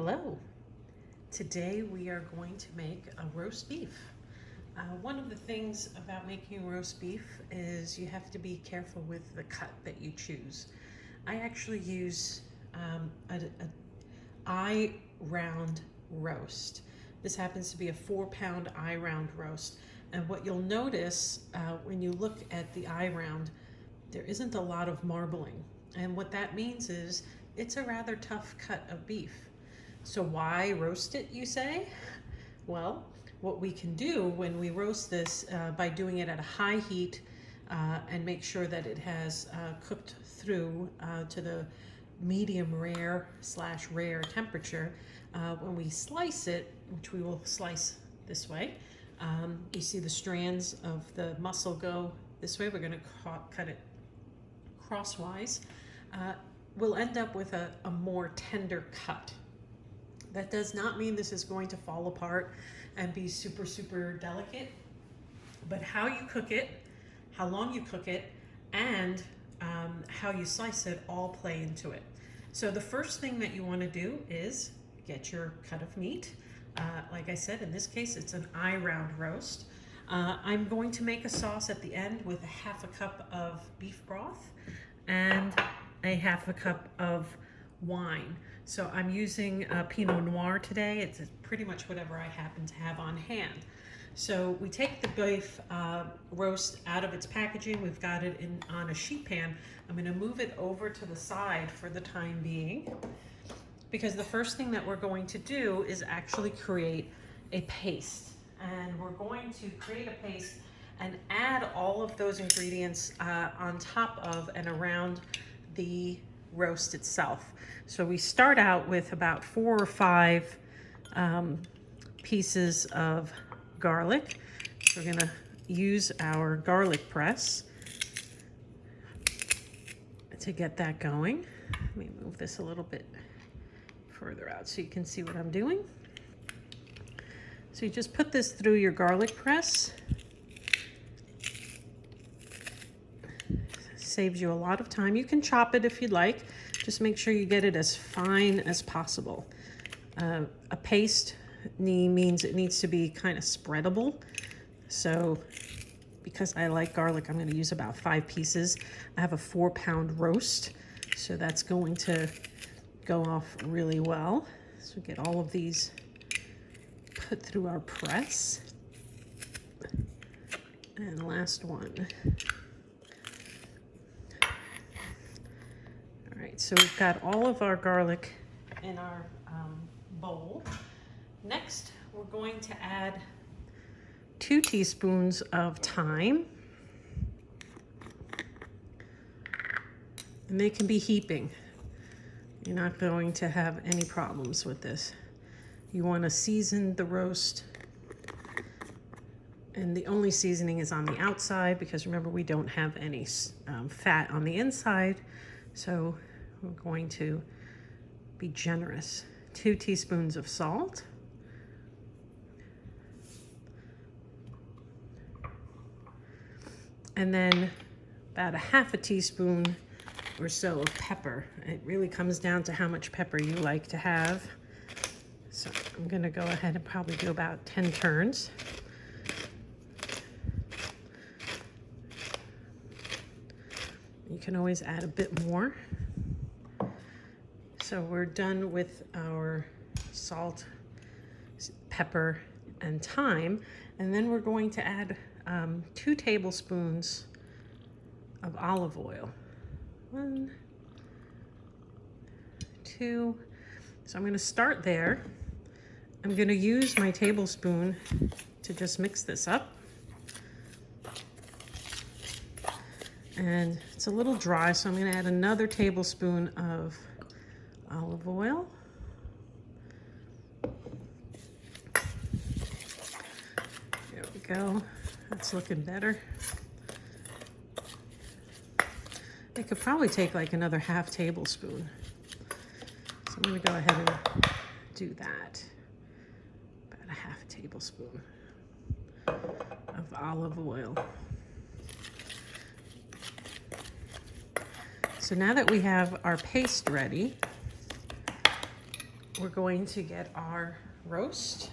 Hello. Today we are going to make a roast beef. One of the things about making roast beef is you have to be careful with the cut that you choose. I actually use a eye round roast. This happens to be a 4-pound eye round roast. And what you'll notice when you look at the eye round, there isn't a lot of marbling. And what that means is it's a rather tough cut of beef. So why roast it, you say? Well, what we can do when we roast this by doing it at a high heat and make sure that it has cooked through to the medium rare / rare temperature, when we slice it, which we will slice this way, you see the strands of the muscle go this way. We're going to cut it crosswise. We'll end up with a more tender cut. That does not mean this is going to fall apart and be super, super delicate, but how you cook it, how long you cook it, and how you slice it all play into it. So the first thing that you want to do is get your cut of meat. Like I said, in this case, it's an eye round roast. I'm going to make a sauce at the end with a 1/2 cup of beef broth and a 1/2 cup of wine. So I'm using Pinot Noir today. It's pretty much whatever I happen to have on hand. So we take the beef roast out of its packaging. We've got it on a sheet pan. I'm going to move it over to the side for the time being, because the first thing that we're going to do is actually create a paste. And we're going to create a paste and add all of those ingredients on top of and around the roast itself. So we start out with about 4 or 5 pieces of garlic. We're gonna use our garlic press to get that going. Let me move this a little bit further out so you can see what I'm doing. So you just put this through your garlic press. Saves you a lot of time. You can chop it if you'd like. Just make sure you get it as fine as possible. A paste means it needs to be kind of spreadable. So because I like garlic, I'm going to use about 5 pieces. I have a 4-pound roast, so that's going to go off really well. So get all of these put through our press. And the last one. All right, so we've got all of our garlic in our bowl. Next, we're going to add 2 teaspoons of thyme. And they can be heaping. You're not going to have any problems with this. You want to season the roast, and the only seasoning is on the outside, because remember, we don't have any fat on the inside, so we're going to be generous. 2 teaspoons of salt. And then about a 1/2 teaspoon or so of pepper. It really comes down to how much pepper you like to have. So I'm going to go ahead and probably do about 10 turns. You can always add a bit more. So we're done with our salt, pepper, and thyme. And then we're going to add 2 tablespoons of olive oil. 1, 2. So I'm going to start there. I'm going to use my tablespoon to just mix this up. And it's a little dry, so I'm going to add another tablespoon of olive oil. There we go. That's looking better. I could probably take like another 1/2 tablespoon. So I'm going to go ahead and do that. About a 1/2 tablespoon of olive oil. So now that we have our paste ready, we're going to get our roast.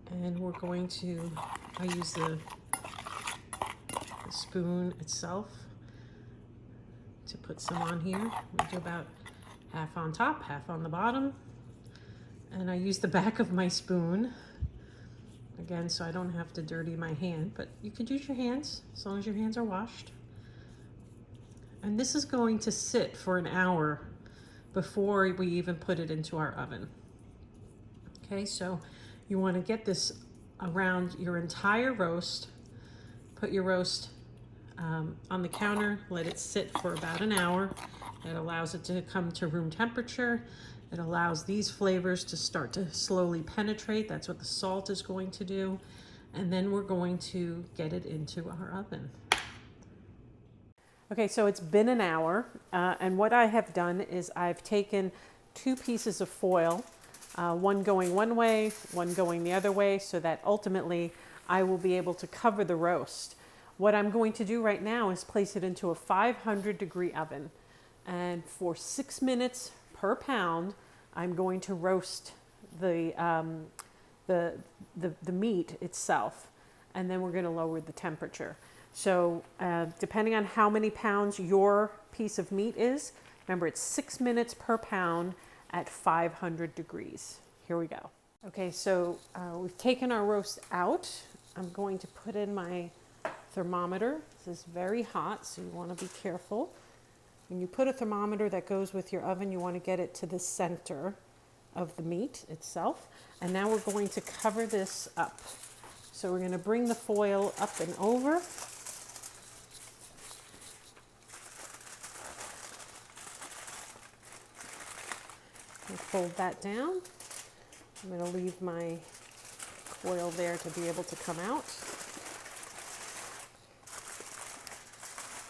And we're going to, I use the spoon itself to put some on here. We do about half on top, half on the bottom. And I use the back of my spoon, again, so I don't have to dirty my hand, but you could use your hands as long as your hands are washed. And this is going to sit for an hour before we even put it into our oven. Okay, so you want to get this around your entire roast. Put your roast on the counter, let it sit for about an hour. It allows it to come to room temperature. It allows these flavors to start to slowly penetrate. That's what the salt is going to do. And then we're going to get it into our oven. Okay, so it's been an hour, and what I have done is I've taken 2 pieces of foil, one going one way, one going the other way, so that ultimately I will be able to cover the roast. What I'm going to do right now is place it into a 500-degree oven, and for 6 minutes per pound, I'm going to roast the meat itself, and then we're going to lower the temperature. So depending on how many pounds your piece of meat is, remember it's 6 minutes per pound at 500 degrees. Here we go. Okay, so we've taken our roast out. I'm going to put in my thermometer. This is very hot, so you want to be careful. When you put a thermometer that goes with your oven, you want to get it to the center of the meat itself. And now we're going to cover this up. So we're going to bring the foil up and over. And fold that down. I'm going to leave my foil there to be able to come out.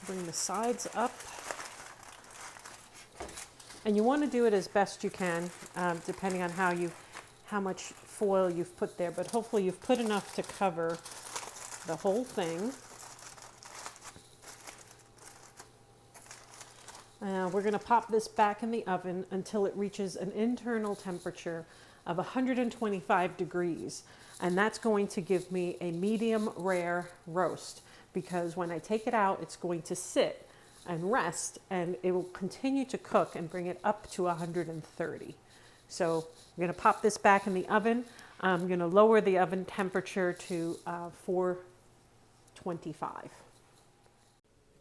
Bring the sides up. And you want to do it as best you can, depending on how much foil you've put there, but hopefully you've put enough to cover the whole thing. We're going to pop this back in the oven until it reaches an internal temperature of 125 degrees. And that's going to give me a medium rare roast, because when I take it out, it's going to sit and rest, and it will continue to cook and bring it up to 130. So I'm going to pop this back in the oven. I'm going to lower the oven temperature to 425.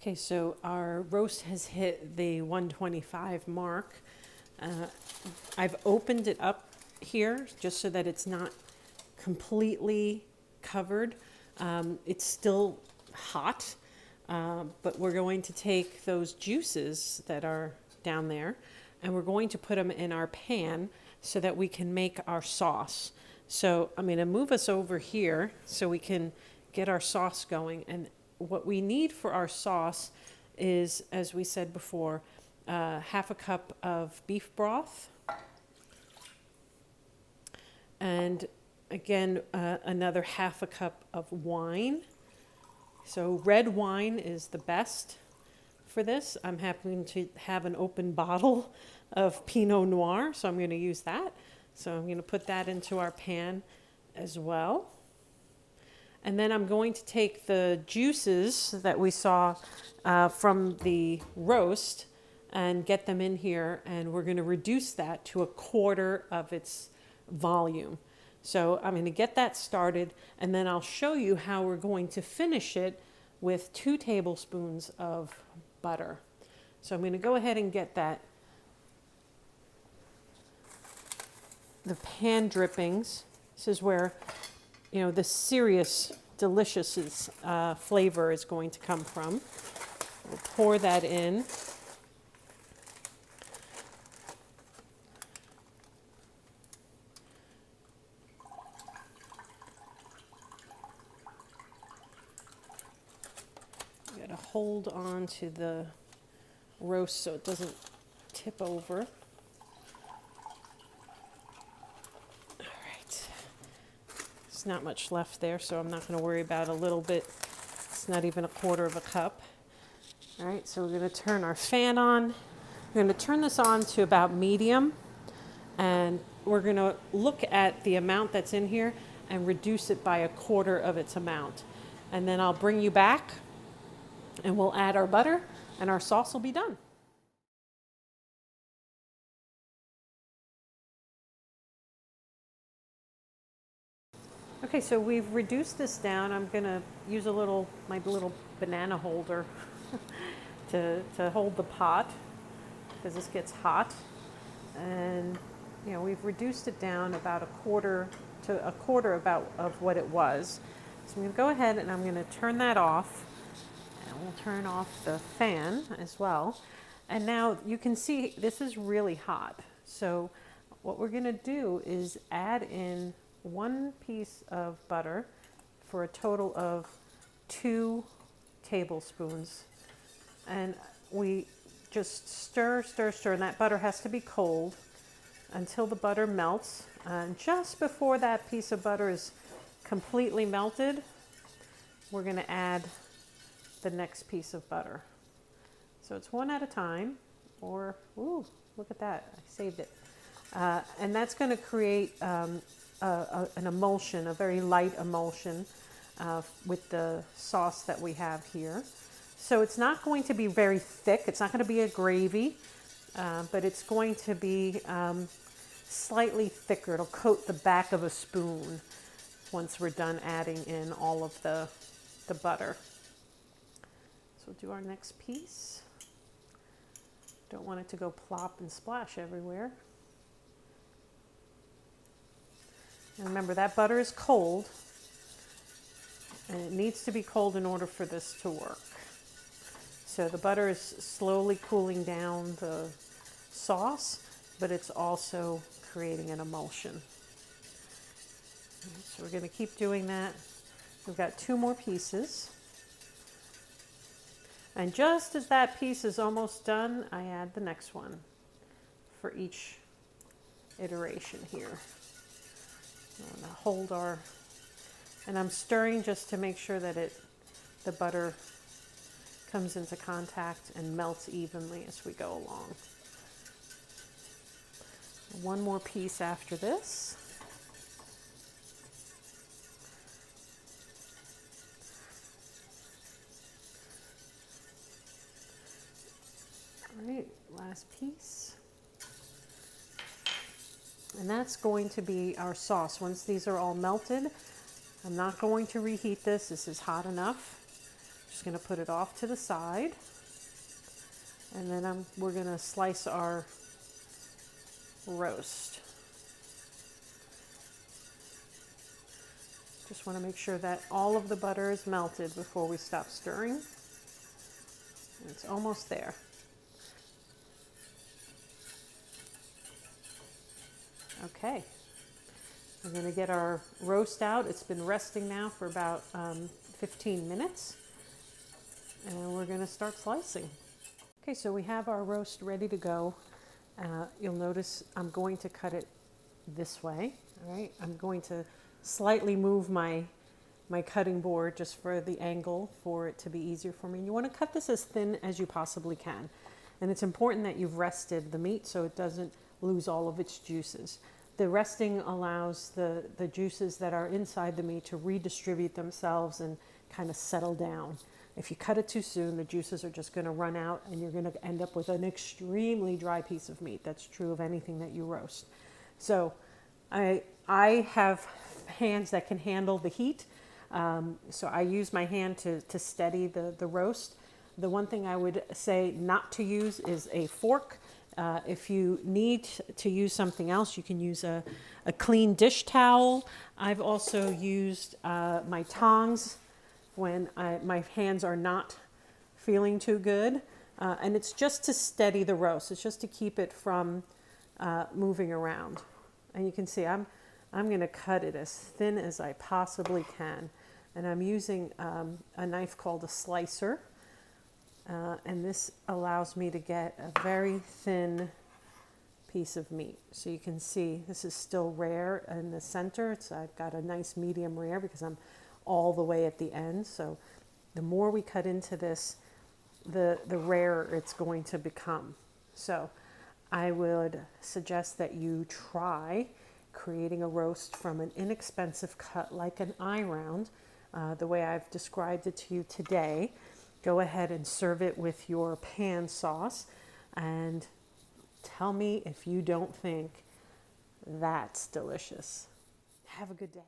Okay, so our roast has hit the 125 mark. I've opened it up here just so that it's not completely covered. It's still hot, but we're going to take those juices that are down there and we're going to put them in our pan so that we can make our sauce. So I'm going to move us over here so we can get our sauce going. And what we need for our sauce is, as we said before, half a cup of beef broth. And again, another half a cup of wine. So red wine is the best for this. I'm happening to have an open bottle of Pinot Noir, so I'm going to use that. So I'm going to put that into our pan as well. And then I'm going to take the juices that we saw from the roast and get them in here, and we're going to reduce that to a quarter of its volume. So I'm going to get that started, and then I'll show you how we're going to finish it with 2 tablespoons of butter. So I'm going to go ahead and get that. The pan drippings. This is where, you know, the serious, delicious flavor is going to come from. We'll pour that in. You got to hold on to the roast so it doesn't tip over. Not much left there, so I'm not going to worry about a little bit. It's not even a quarter of a cup. All right, so we're going to turn our fan on. going to turn this on to about medium, and we're going to look at the amount that's in here and reduce it by a quarter of its amount. And then I'll bring you back and we'll add our butter and our sauce will be done. Okay, so we've reduced this down. I'm gonna use my little banana holder to hold the pot because this gets hot. And we've reduced it down about a quarter of what it was. So I'm gonna go ahead and I'm gonna turn that off. And we'll turn off the fan as well. And now you can see this is really hot. So what we're gonna do is add in 1 piece of butter for a total of 2 tablespoons. And we just stir, and that butter has to be cold until the butter melts. And just before that piece of butter is completely melted, we're going to add the next piece of butter. So it's 1 at a time, or, ooh, look at that, I saved it. And that's going to create an emulsion, a very light emulsion with the sauce that we have here. So it's not going to be very thick. It's not going to be a gravy, but it's going to be slightly thicker. It'll coat the back of a spoon once we're done adding in all of the butter. So we'll do our next piece. Don't want it to go plop and splash everywhere. And remember, that butter is cold, and it needs to be cold in order for this to work. So the butter is slowly cooling down the sauce, but it's also creating an emulsion. So we're going to keep doing that. We've got 2 more pieces. And just as that piece is almost done, I add the next one for each iteration here. I'm going to hold and I'm stirring just to make sure that the butter comes into contact and melts evenly as we go along. 1 more piece after this. All right, last piece. And that's going to be our sauce. Once these are all melted, I'm not going to reheat this. This is hot enough. Just going to put it off to the side. And then we're going to slice our roast. Just want to make sure that all of the butter is melted before we stop stirring. And it's almost there. Okay, we're going to get our roast out. It's been resting now for about 15 minutes, and we're going to start slicing. Okay, so we have our roast ready to go. You'll notice I'm going to cut it this way. All right, I'm going to slightly move my cutting board just for the angle for it to be easier for me. And you want to cut this as thin as you possibly can. And it's important that you've rested the meat so it doesn't lose all of its juices. The resting allows the juices that are inside the meat to redistribute themselves and kind of settle down. If you cut it too soon, the juices are just going to run out and you're going to end up with an extremely dry piece of meat. That's true of anything that you roast. So I have hands that can handle the heat. So I use my hand to steady the roast. The one thing I would say not to use is a fork. If you need to use something else, you can use a clean dish towel. I've also used my tongs when my hands are not feeling too good. And it's just to steady the roast. It's just to keep it from moving around. And you can see I'm going to cut it as thin as I possibly can. And I'm using a knife called a slicer. And this allows me to get a very thin piece of meat. So you can see this is still rare in the center. I've got a nice medium rare because I'm all the way at the end. So the more we cut into this, the rarer it's going to become. So I would suggest that you try creating a roast from an inexpensive cut like an eye round, the way I've described it to you today. Go ahead and serve it with your pan sauce and tell me if you don't think that's delicious. Have a good day.